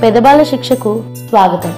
పెదబాల శిక్షకు స్వాగతం.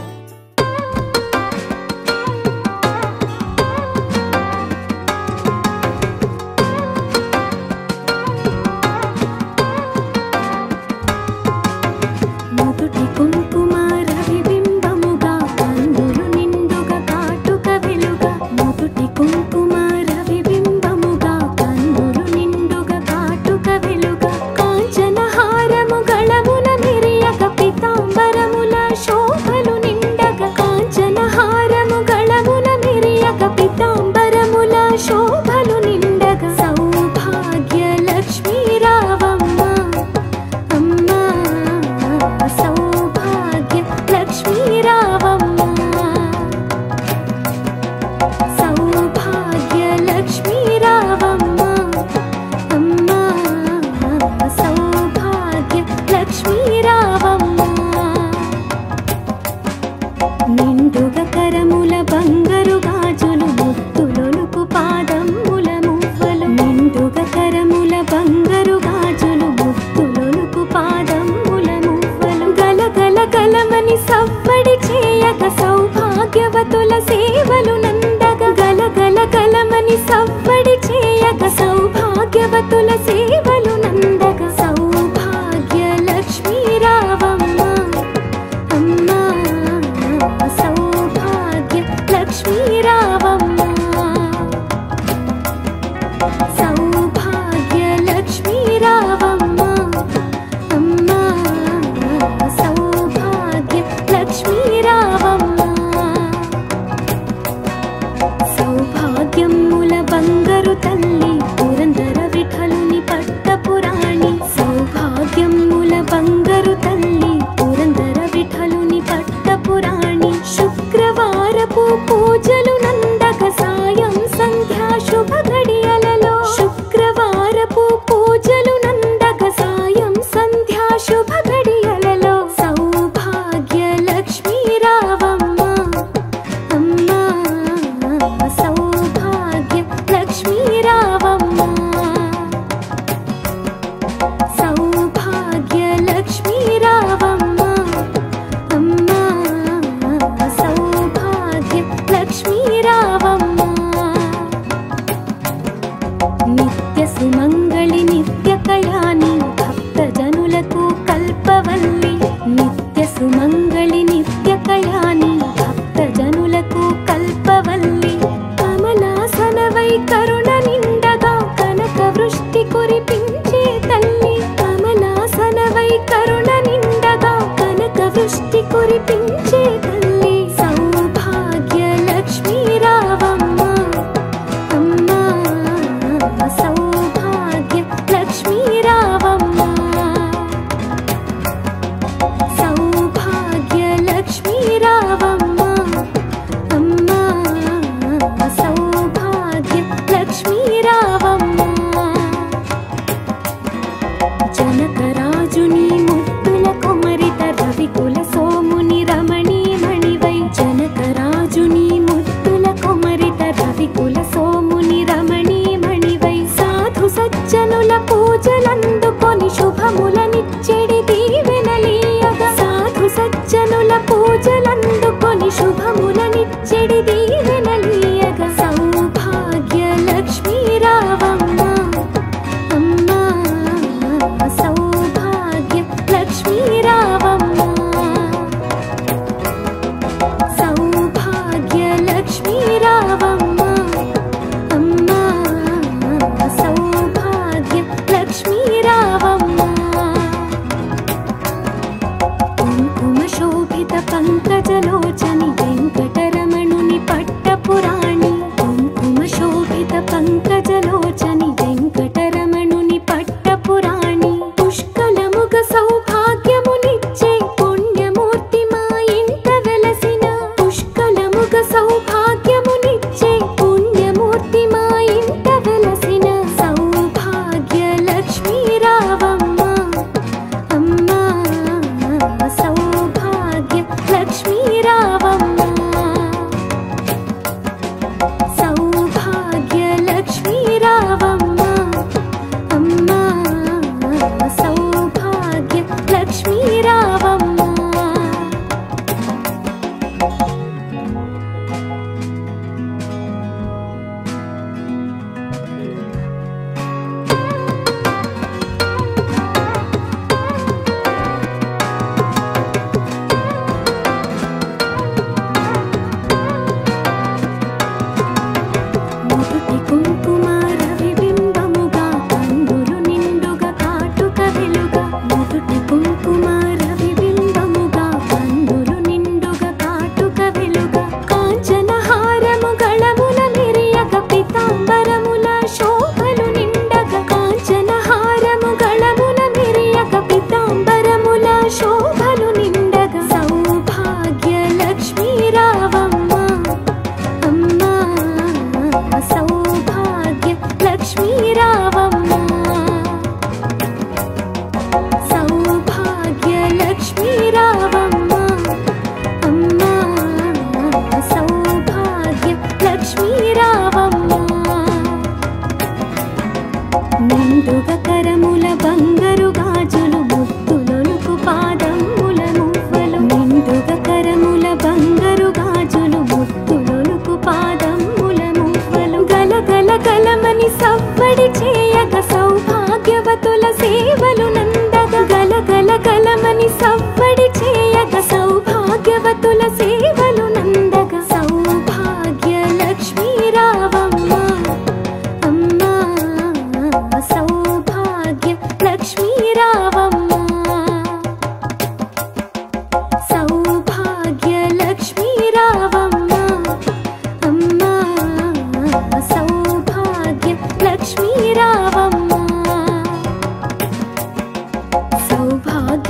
सौभाग्य लक्ष्मी रावम्मा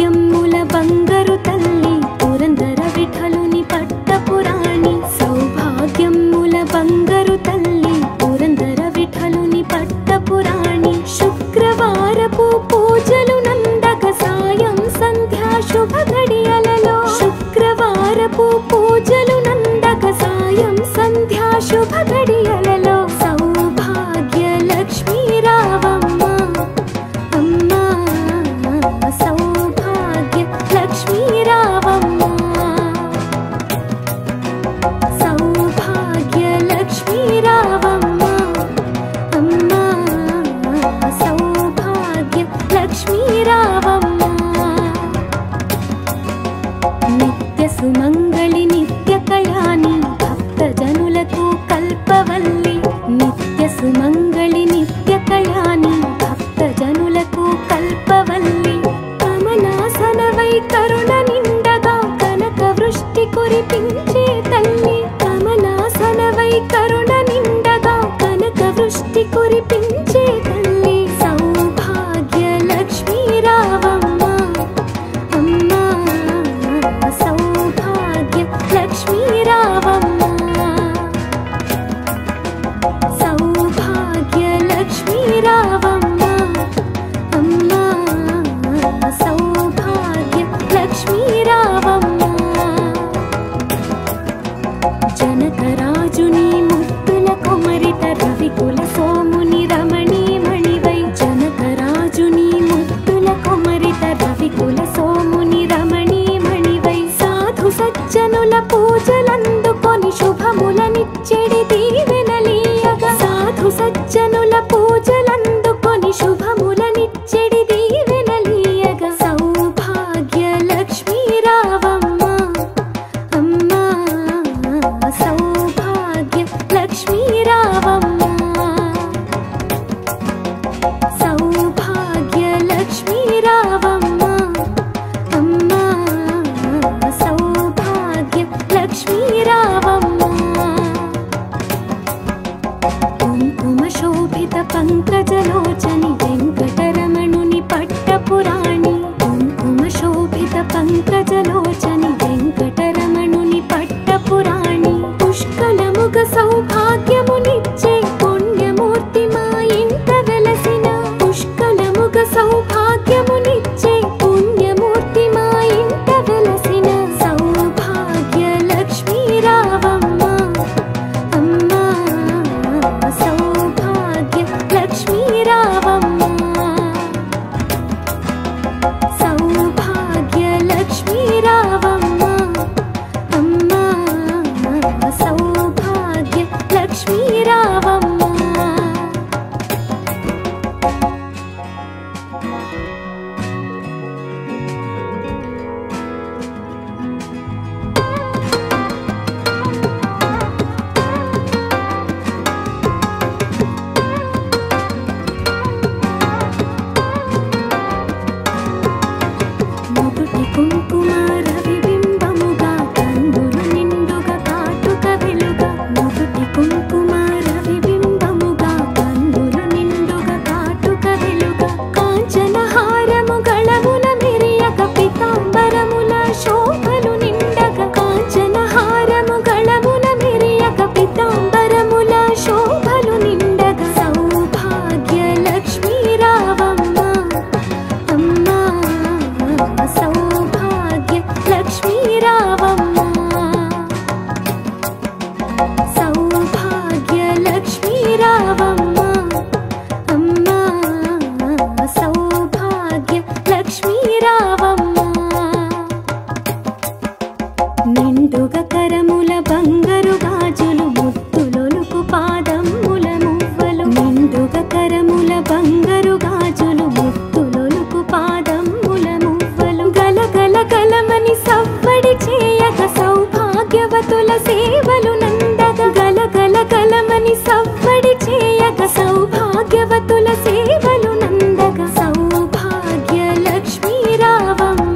సౌభాగ్యముల బంగారు తల్లి పురందర విఠలుని పట్టపురాణి సౌభాగ్యముల బంగారు తల్లి పురందర విఠలుని పట్టపురాణి శుక్రవారపు పూజలు నందక సాయం సంధ్యా శుభ గడియలలో శుక్రవారపు పూజలు నందక సాయం సంధ్యా శుభ గడియలలో సౌభాగ్య లక్ష్మీ రావమ్మ అమ్మా సౌభాగ్య లక్ష్మీ రావమ్మ సౌభాగ్య లక్ష్మీ రావమ్మ అమ్మా సౌభాగ్య లక్ష్మీ రావమ్మ నిత్య సుమంగళి నిత్య కళ్యాణి భక్త జనులకు కల్పవల్లి నిత్య సుమంగళి నిత్య కళ్యాణి భక్త జనులకు కల్పవల్లి కమలాసనవై కరుణ నిండగా కనక వృష్టి కురిపించే తల్లి కమలాసనవై కరుణ నిండగా కనక వృష్టి కురిపించే తల్లి సౌభాగ్య లక్ష్మీ రావమ్మ అమ్మా సౌభాగ్య లక్ష్మీ రావమ్మ సౌభాగ్య లక్ష్మీ రావమ్మ అమ్మా సౌభాగ్య లక్ష్మీ రావమ్మ జనకరాజుని ముత్తుల కొమరిత రవికుల సోముని రమణీ మణివై జనకరాజుని ముత్తుల కొమరిత రవికుల సోముని రమణీ మణివై సాధు సజ్జనుల పూజలందుకొని శుభములనిచ్చెడి దీవెనలీయగా సాధు సజ్జనుల పూజలందుకొని శుభములనిచ్చెడి దీవెనలీయగా సౌభాగ్య లక్ష్మీ రావమ్మ అమ్మా సౌభాగ్య లక్ష్మీ రావమ్మ సౌభాగ్య లక్ష్మీ రావమ్మ అమ్మా సౌభాగ్య లక్ష్మీ రావమ్మ కుంకుమ శోభిత పంకజలోచని వెంకటరమణుని పట్టపురాణి కుంకుమ శోభిత పంకజలోచని వెంకటరమణుని పట్టపురాణి పుష్కలముగ సౌభాగ్యమునిచ్చే పుణ్యమూర్తి మా ఇంట వెలసిన పుష్కలముగ సౌభాగ్యమునిచ్చే పుణ్యమూర్తి మా ఇంట వెలసిన సౌభాగ్య లక్ష్మీ రావమ్మ అమ్మా సౌభాగ్య లక్ష్మీ రావమ్మ సౌభాగ్య లక్ష్మీ రావమ్మ అమ్మా సౌభాగ్య లక్ష్మీ రావమ్మ మొదటి కుంకుమ రవిబింబముగా కందులు నిండుగా కాటుక వెలుగా మొదటి కుంకుమ రవిబింబముగా కందులు నిండుగా కాటుక వెలుగా కాంచన హారము గళమున మెరియక పీతాంబరముల శోభలు నిండగా కాంచన హారము గళమున మెరియక పీతాంబరముల శోభలు నిండగా సౌభాగ్య లక్ష్మీ రావమ్మ అమ్మా సౌభాగ్య లక్ష్మీ రావమ్మ సౌభాగ్య లక్ష్మీ రావమ్మ అమ్మా సౌభాగ్య లక్ష్మీ రావమ్మ నిండుగా కరముల బంగారు గాజులు ముత్తులొలుకు పాదముల మువ్వలు నిండుగా కరముల బంగారు గాజులు ముత్తులొలుకు పాదముల మువ్వలు గలగల గలమని సవ్వడి చేయక సౌభాగ్యవతుల సేవలు నందగ గలగల గలమని సవ్వడి చేయక సౌభాగ్యవతుల సేవలు నందగ సౌభాగ్య లక్ష్మీ రావమ్మ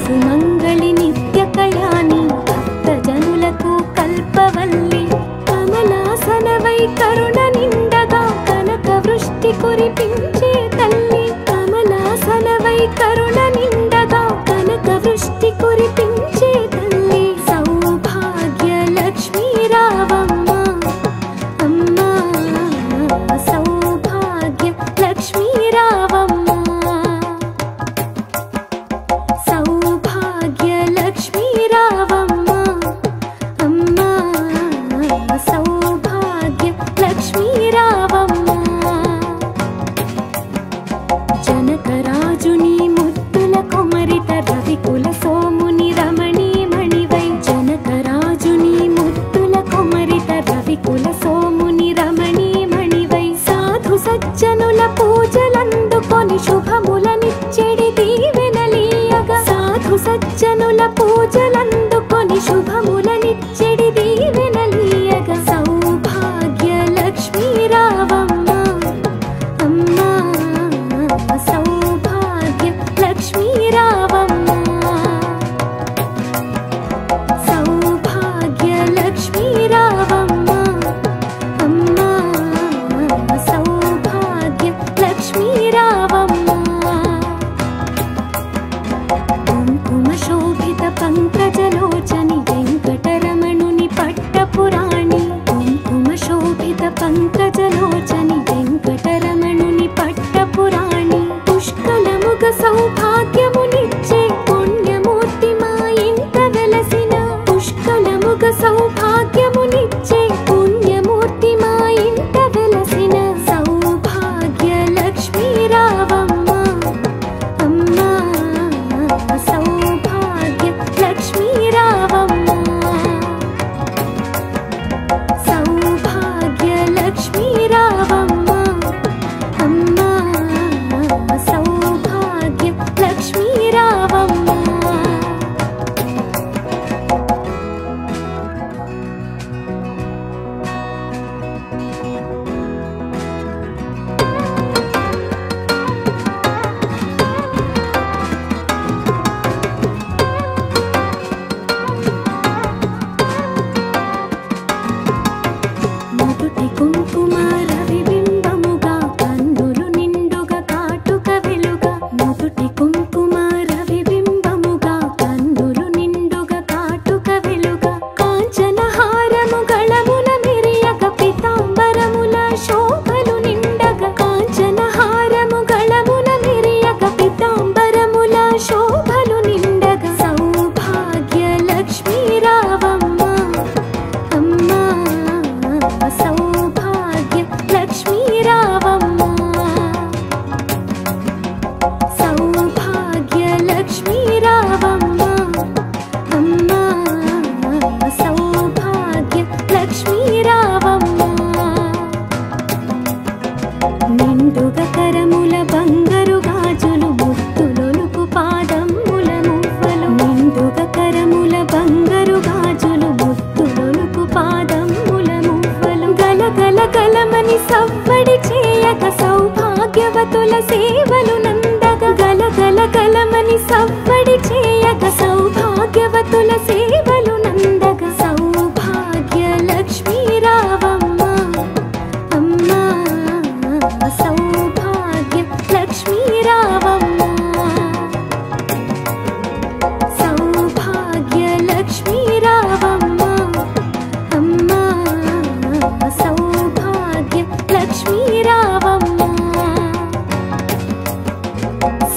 సుమంగళి నిత్య కళ్యాణి భక్తజనులకు కల్పవల్లి కమలాసనవై కరుణ నిండగా కనక వృష్టి కురిపించే తల్లి కమలాసనవై కరుణ నిండగా కనక వృష్టి కురిపించే తల్లి సౌభాగ్య లక్ష్మీ రావమ్మ అమ్మా సౌభాగ్య లక్ష్మీ రావమ్మ సౌభాగ్య లక్ష్మీ రావమ్మ అమ్మా సౌభాగ్య లక్ష్మీ రావమ్మ జనకరాజుని ముద్దుల కొమరిత రవికుల సోముని రమణీమణివై జనకరాజుని ముద్దుల కొమరిత రవికుల సోముని రమణీమణివై సాధు సజ్జనుల పూజలందుకొని శుభములనిచ్చెడి దీవెనలీయగా సాధు సజ్జనుల పూజలందుకొని శుభములనిచ్చెడి దీవెనలీయగా సౌభాగ్య లక్ష్మీ రావమ్మ అమ్మా సౌభాగ్య లక్ష్మీ రావమ్మ సౌభాగ్య లక్ష్మీ రావమ్మ అమ్మా సౌభాగ్య లక్ష్మీ రావమ్మ కుంకుమ శోభిత పంకజలోచని వెంకటరమణుని పట్టపురాణి కుంకుమ శోభిత పంకజలోచని వెంకటరమణుని పట్టపురాణి పుష్కలముగ సౌభాగ్యమునిచ్చే పుణ్యమూర్తి మా ఇంట వెలసిన పుష్కలముగ సౌభాగ్యమునిచ్చే పుణ్యమూర్తి మా ఇంట వెలసిన సౌభాగ్య లక్ష్మీ రావమ్మ అమ్మా సౌభాగ్య లక్ష్మీ రావమ్మ సౌభాగ్య లక్ష్మీ రావమ్మ అమ్మా సౌభాగ్య లక్ష్మీ రావమ్మ మొదటి కుంకుమ రవిబింబముగా కన్నులు నిండుగా కాటుక వెలుగా మొదటి కుంకుమ రవిబింబముగా కన్నులు నిండుగా కాటుక వెలుగా కాంచన హారము గళమున మెరియగ పీతాంబరముల శోభలు నిండగా కాంచన హారము గళమున మెరియగ పీతాంబరముల శోభలు నిండగా సౌభాగ్య లక్ష్మీ రావమ్మ అమ్మా సౌభాగ్య లక్ష్మీ రావమ్మ సౌభాగ్య లక్ష్మీ రావమ్మ అమ్మా సౌభాగ్య లక్ష్మీ రావమ్మ నిండుగా కరముల బంగారు గాజులు ముత్తులొలుకు పాదముల మువ్వలు నిండుగా కరముల బంగారు గాజులు ముత్తులొలుకు పాదముల మువ్వలు గలగల గలమని సవ్వడి చేయక సౌభాగ్యవతుల సేవలు నందగా గలగల గలమని సవ్వడి చేయక సౌభాగ్యవతుల సేవలు నందగా సౌభాగ్య లక్ష్మీ రావమ్మ అమ్మా సౌభాగ్య లక్ష్మీ రావమ్మ సౌభాగ్య లక్ష్మీ రావమ్మ అమ్మా సౌభాగ్య లక్ష్మీ రావమ్మ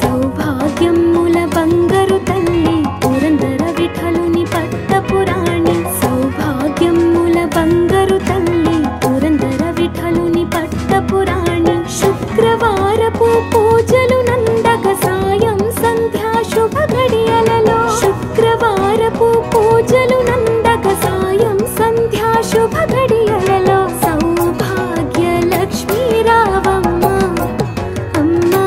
సౌభాగ్యముల బంగారు తల్లి పురందర విఠలుని పట్టపురాణి సౌభాగ్యముల బంగారు తల్లి పురందర విఠలుని పట్టపురాణి శుక్రవారపు పూజలు నందగ సాయం సంధ్యా శుభ గడియలలో శుక్రవారపు పూజలు నందగ సాయం సంధ్యా శుభ గడియలలో సౌభాగ్య లక్ష్మీ రావమ్మ అమ్మా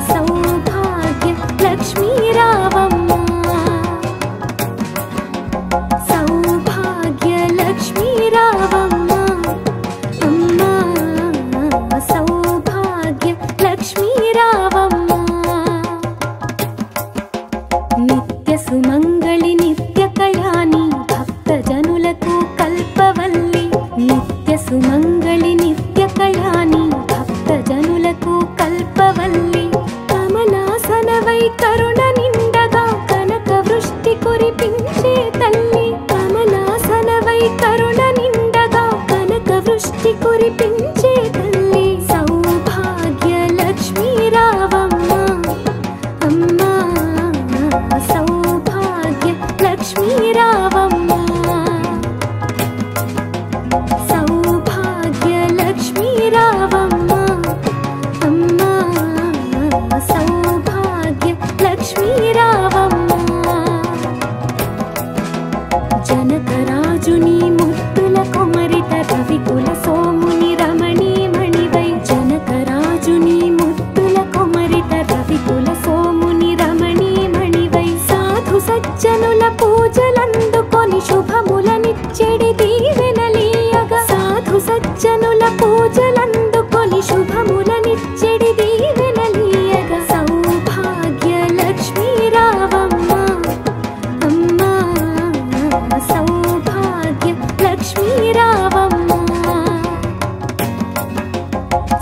సౌభాగ్య లక్ష్మీ రావమ్మ సౌభాగ్య లక్ష్మీ రావమ్మ అమ్మా సౌభాగ్య లక్ష్మీ రావమ్మ సుమంగళి నిత్య కళ్యాణి భక్త జనులకు కల్పవల్లి నిత్య సుమంగళి నిత్య కళ్యాణి భక్త జనులకు కల్పవల్లి కమలాసనవై కరుణ నిండగా కనక వృష్టి కురిపించే తల్లి కమలాసనవై కరుణ నిండగా కనక వృష్టి కురిపించే తల్లి సౌభాగ్య లక్ష్మీ రావమ్మ అమ్మా సౌభాగ్య లక్ష్మీ రావమ్మ సౌభాగ్య లక్ష్మీ రావమ్మ అమ్మా సౌభాగ్య లక్ష్మీ రావమ్మ జనకరాజుని ముత్తుల కుమరిత రవికుల సోముని రమణీ మణివై జనకరాజుని ముత్తుల కుమరిత రవికుల సోముని రమణీ మణివై సాధు సజ్జనుల పూజలందుకొని శుభములనిచ్చెడి దీవెనలీయగా సాధు సజ్జనుల పూజలందుకొని శుభములనిచ్చెడి దీవెనలీయగా సౌభాగ్య లక్ష్మీ రావమ్మ అమ్మా సౌభాగ్య లక్ష్మీ రావమ్మ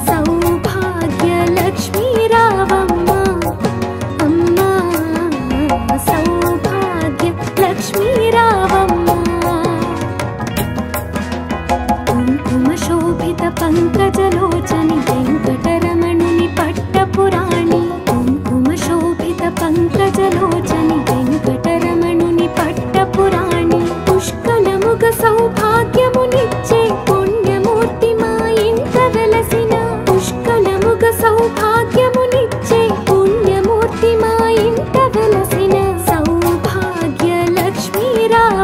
సౌభాగ్య లక్ష్మీ రావమ్మ అమ్మా సౌభాగ్య లక్ష్మీ రావమ్మ కుంకుమ శోభిత పంకజలోచని వెంకటరమణుని పట్టపురాణి కుంకుమ శోభిత పంకజలోచని వెంకటరమణుని పట్టపురాణి పుష్కలముగ సౌభాగ్యమునిచ్చే పుణ్యమూర్తి మా ఇంట వెలసిన పుష్కలముగ సౌభాగ్యమునిచ్చే పుణ్యమూర్తి మా ఇంట వెలసిన సౌభాగ్య లక్ష్మీ రావమ్మ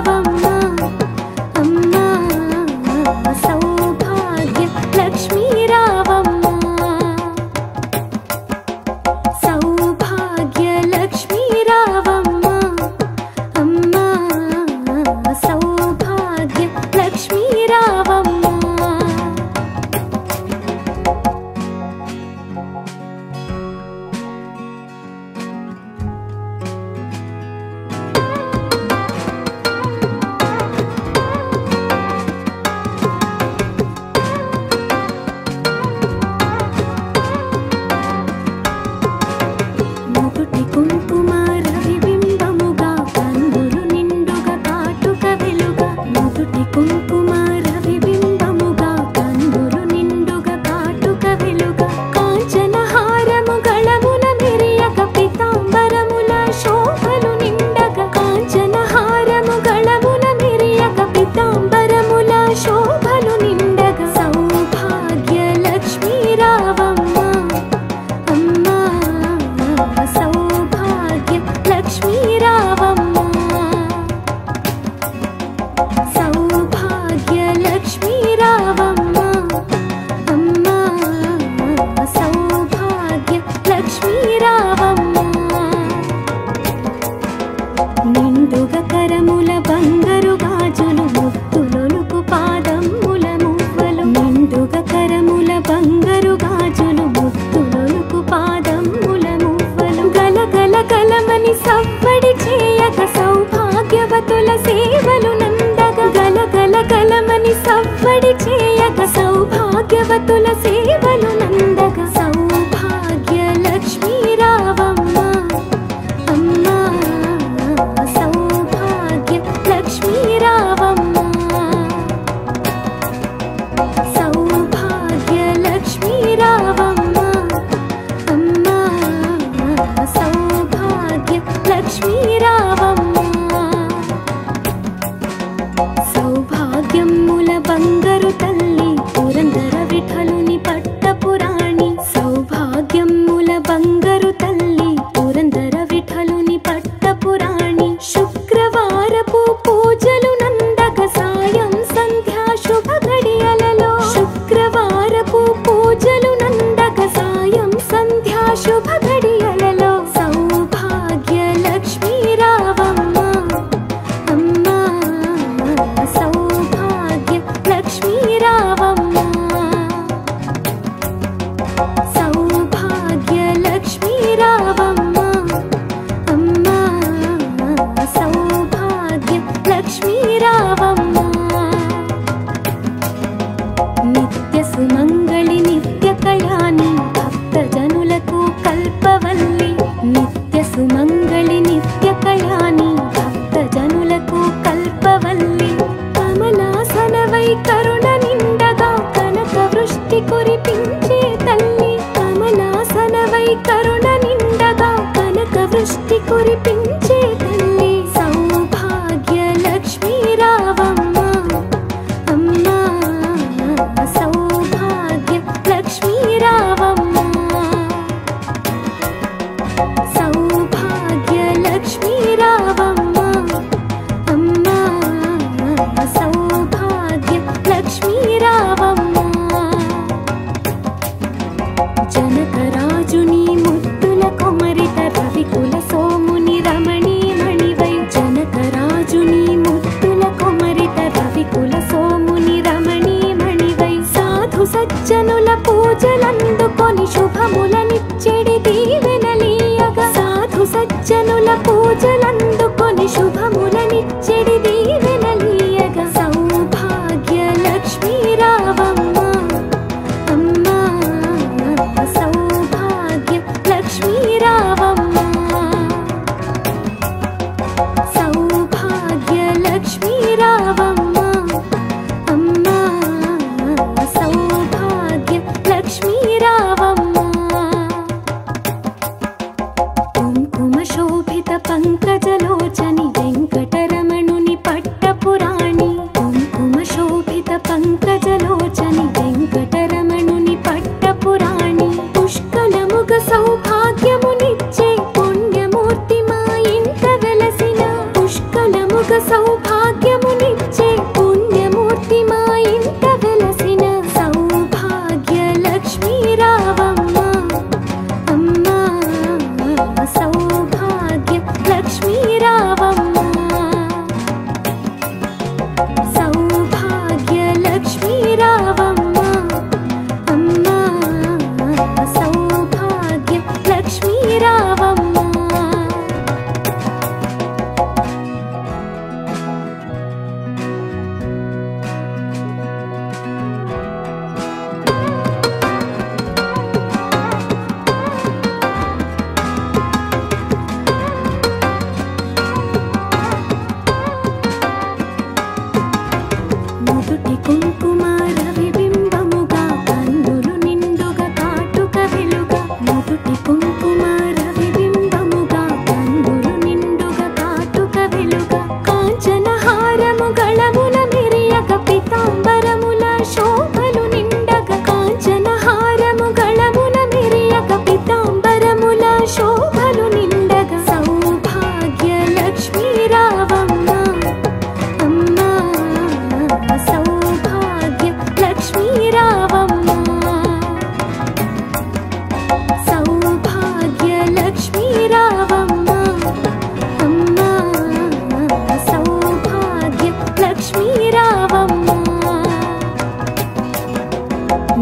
కురిపించే తల్లి సౌభాగ్య లక్ష్మీ రావమ్మ అమ్మా సౌభాగ్య లక్ష్మీ రావమ్మ సౌభాగ్య లక్ష్మీ రావమ్మ అమ్మా సౌభాగ్య లక్ష్మీ రావమ్మ జనకరాజుని ముద్దుల కొమరిత రవికుల సోముని రమణీమణివై జనకరాజుని ముద్దుల కొమరిత రవికుల సోముని రమణీమణివై సాధు సజ్జనుల పూజలందుకొని శుభములనిచ్చెడి దీవెనలీయగా సాధు సజ్జనుల పూజలందుకొని శుభములనిచ్చెడి దీవెనలీయగా సౌభాగ్య లక్ష్మీ రావమ్మ అమ్మా సౌభాగ్య లక్ష్మీ రావమ్మ సౌభాగ్య లక్ష్మీ రావమ్మ అమ్మా సౌభాగ్య లక్ష్మీ రావమ్మ కుంకుమ శోభిత పంకజలోచని వెంకటరమణుని పట్టపురాణి కుంకుమ శోభిత పంకజలోచని వెంకటరమణుని పట్టపురాణి పుష్కలముగ సౌభాగ్యమునిచ్చే పుణ్యమూర్తి మా ఇంట వెలసిన పుష్కలముగ సౌభాగ్యమునిచ్చే పుణ్యమూర్తి మా ఇంట వెలసిన సౌభాగ్య లక్ష్మీ రావమ్మ అమ్మా సౌభాగ్య లక్ష్మీ రావమ్మ సౌభాగ్య లక్ష్మీ రావమ్మ అమ్మా సౌభాగ్య లక్ష్మీ రావమ్మ నుదుటి కుంకుమ రవిబింబముగా కన్నులు నిండుగా కాటుక వెలుగా నుదుటి కుంకుమ రవిబింబముగా కన్నులు నిండుగా కాటుక వెలుగా కాంచన హారము గళముల మెరియగ పితాంబరముల శోభలు నిండగా కాంచన హారము గళముల మెరియగ పితాంబరముల శోభలు నిండగా సౌభాగ్య లక్ష్మీ రావమ్మ అమ్మా సౌభాగ్య లక్ష్మీ రావమ్మ సౌభాగ్య లక్ష్మీ రావమ్మ అమ్మా సౌభాగ్య లక్ష్మీ రావమ్మ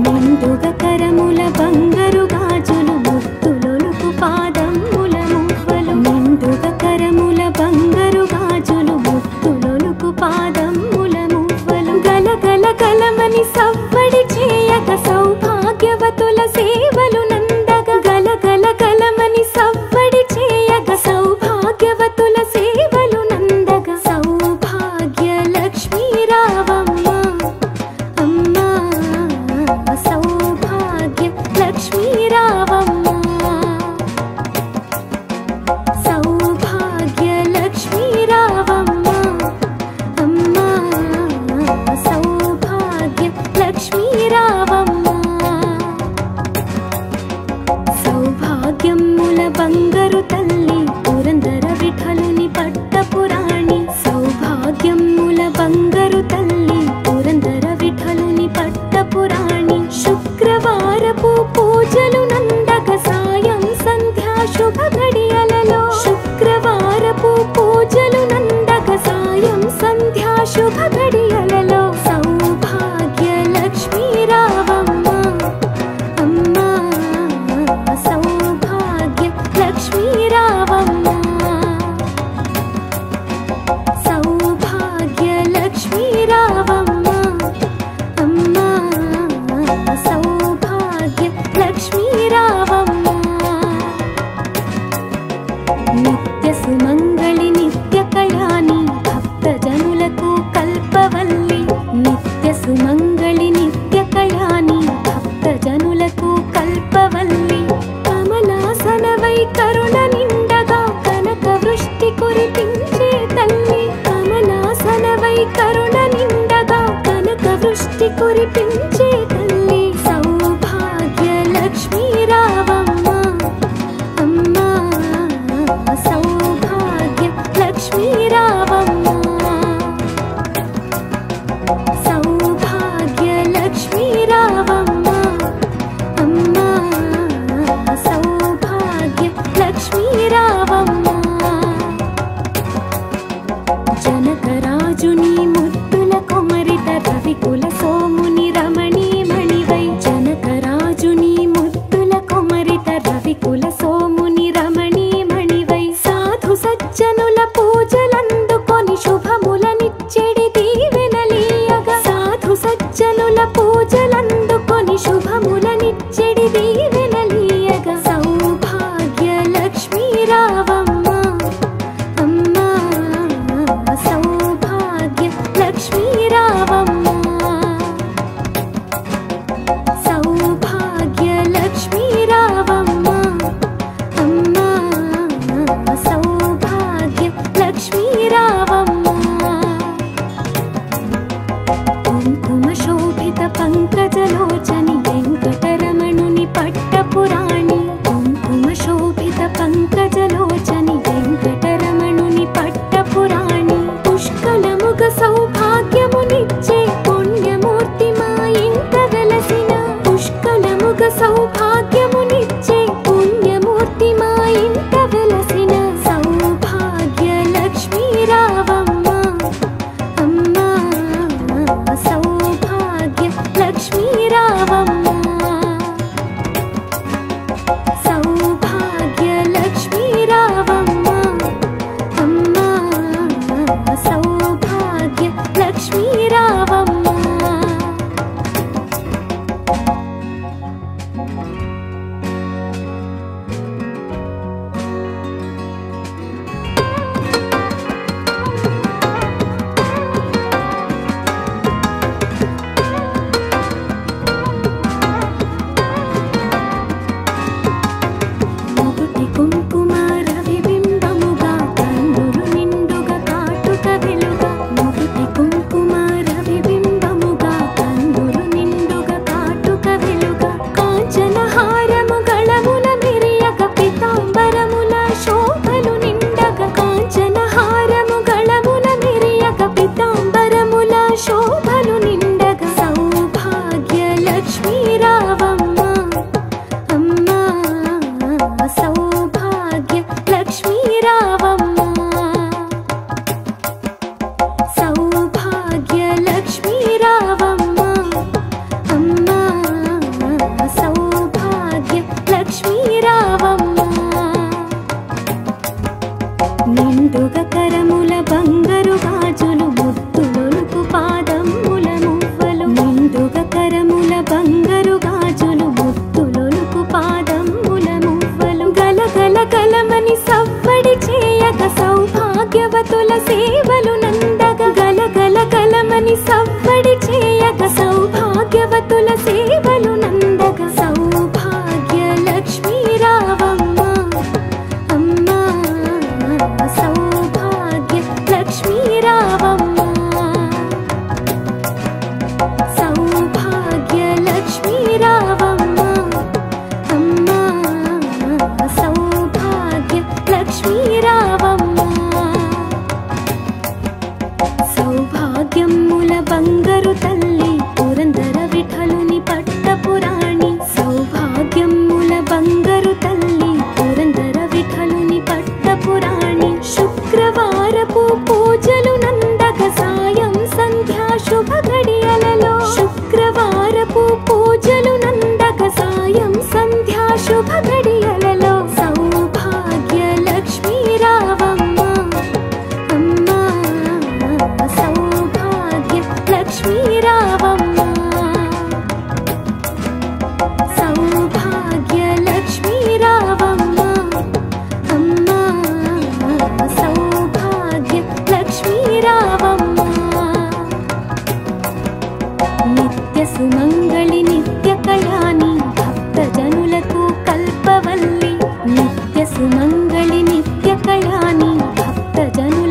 నిండుగ కరముల బంగారు గాజులు ముద్దులొలుకు పాదముల మువ్వలు నిండుగ కరముల బంగారు గాజులు ముద్దులొలుకు పాదముల మువ్వలు గలగల గలమని సవ్వడి చేయగ సౌభాగ్యవతుల సేవలు నందగ గలగల గలమని సవ్వడి చేయగ సౌభాగ్యవతుల సేవలు నందగ సౌభాగ్య లక్ష్మీ రావమ్మ అమ్మా సౌభాగ్య లక్ష్మీ రావమ్మ సౌభాగ్య లక్ష్మీ రావమ్మ అమ్మా సౌభాగ్య లక్ష్మీ రావమ్మ సౌభాగ్యముల బంగారు తల్లి పురందర విఠలుని పట్టపురాణి సౌభాగ్యముల బంగారు తల్లి పురందర విఠలుని పట్టపురాణి శుక్రవారపు పూజలు నందగ సాయం సంధ్యా శుభ గడియలలో శుక్రవారపు పూజలు నందగ సాయం సంధ్యా శుభ గడియలలో సౌభాగ్య లక్ష్మీ రావమ్మ అమ్మా సౌభాగ్య లక్ష్మీ రావమ్మ సౌభాగ్య లక్ష్మీ రావమ్మ అమ్మా సౌభాగ్య లక్ష్మీ రావమ్మ నిత్య సుమంగళి నిత్య కళ్యాణి భక్తజనులకు కల్పవల్లి నిత్య సుమంగళి నిత్య కళ్యాణి భక్తజనులకు కల్పవల్లి కమలాసనవై కరుణ నిండగా కనక కురిపించే తల్లి కమలాసనవై కరుణ నిండగా కనక వృష్టి కురిపించే తల్లి సౌభాగ్య లక్ష్మీ రావమ్మ అమ్మా సౌభాగ్య లక్ష్మీ రావమ్మ సౌభాగ్య లక్ష్మీ రావమ్మ అమ్మా సౌభాగ్య లక్ష్మీ రావమ్మ జనకరాజుని ముద్దుల కొమరిత రవికుల సోముని రమణీమణివై జనకరాజుని ముద్దుల కొమరిత రవికుల సోముని రమణీమణివై సాధు సజ్జనుల పూజలందుకొని శుభములనిచ్చెడి దీవెనలీయగా సాధు సజ్జనుల పూజలందుకొని శుభములనిచ్చెడి దీవెనలీయగా సౌభాగ్య లక్ష్మీ రావమ్మ అమ్మా సౌభాగ్య లక్ష్మీ రావమ్మ సౌభాగ్య లక్ష్మీ రావమ్మ అమ్మా సౌభాగ్య లక్ష్మీ రావమ్మ కుంకుమ శోభిత పంకజలోచని వెంకటరమణుని పట్టపురాణి కుంకుమ శోభిత పంకజలోచని వెంకటరమణుని పట్టపురాణి పుష్కలముగ సౌభాగ్యమునిచ్చే పుణ్యమూర్తి మా ఇంట వెలసిన పుష్కలముగ సౌభాగ్యమునిచ్చే పుణ్యమూర్తి మా ఇంట వెలసిన సౌభాగ్య లక్ష్మీ రావమ్మ అమ్మా సౌభాగ్య లక్ష్మీ రావమ్మ సౌభాగ్య లక్ష్మీ రావమ్మ అమ్మా సౌభాగ్య లక్ష్మీ రావమ్మ మొగుటి కుంకుమ రవిబింబముగా కందులు నిండుగా కాటుక వెలుగా మొగుటి కుంకుమ రవిబింబముగా కందులు నిండుగా కాటుక వెలుగా కాంచన హారము గళముల మిరియక పితాంబరముల శోభలు నిండగా కాంచన హారము గళముల మిరియక పితాంబరముల శోభలు నిండగా సౌభాగ్య లక్ష్మీ రావమ్మ అమ్మా సౌభాగ్య లక్ష్మీ రావమ్మ సౌభాగ్య లక్ష్మీ రావమ్మ అమ్మా సౌభాగ్య లక్ష్మీ రావమ్మ నిండుగా కరముల బంగారు గాజులు ముద్దులొలుకు పాదముల మువ్వలు నిండుగా కరముల బంగారు గాజులు ముద్దులొలుకు పాదముల మువ్వలు గలగల గలమని సవ్వడి చేయక సౌభాగ్యవతుల సేవలు నందగ గలగల గలమని సవ్వడి చేయక సౌభాగ్యవతుల సేవలు నందగ సౌభాగ్య లక్ష్మీ రావమ్మ అమ్మా సౌభాగ్య లక్ష్మీ రావమ్మ సౌభాగ్య లక్ష్మీ రావమ్మ అమ్మా సౌభాగ్య లక్ష్మీ రావమ్మ సౌభాగ్యముల బంగారు తల్లి పురందర విఠలుని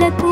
కలలకు